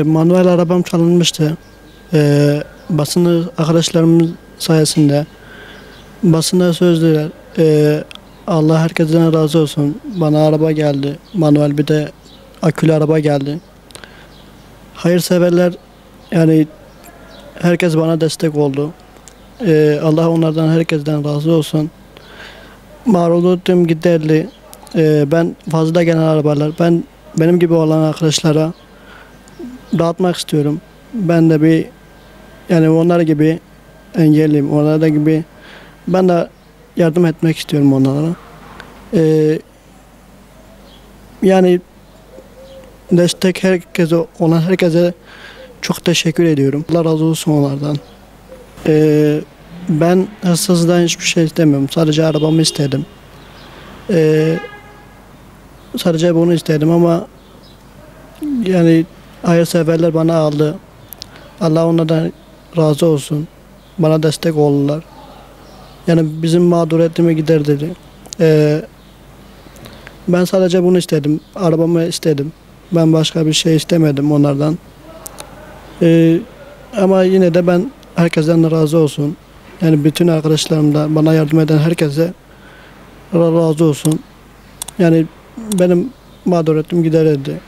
Manuel arabam çalınmıştı. Basını arkadaşlarımın sayesinde basına sözlüler. Allah herkesten razı olsun. Bana araba geldi. Manuel bir de akülü araba geldi. Hayırseverler yani herkes bana destek oldu. Allah onlardan herkesten razı olsun. Marulutum giderli. Ben fazla gelen arabalar. Benim gibi olan arkadaşlara dağıtmak istiyorum. Ben de bir yani onlar gibi engelliyim. Onlar da gibi ben de yardım etmek istiyorum onlara. Ee, Yani destek herkese olan herkese çok teşekkür ediyorum. Allah razı olsun onlardan. Ben hırsızdan hiçbir şey istemiyorum. Sadece arabamı istedim. Ee, Sadece bunu istedim ama yani hayırseverler bana aldı. Allah onlardan razı olsun. Bana destek oldular. Yani bizim mağduriyetimi giderdi. Ee, Ben sadece bunu istedim. Arabamı istedim. Ben başka bir şey istemedim onlardan. Ee, Ama yine de ben herkesten razı olsun. Yani bütün arkadaşlarımda bana yardım eden herkese razı olsun. Yani benim mağduriyetim giderildi.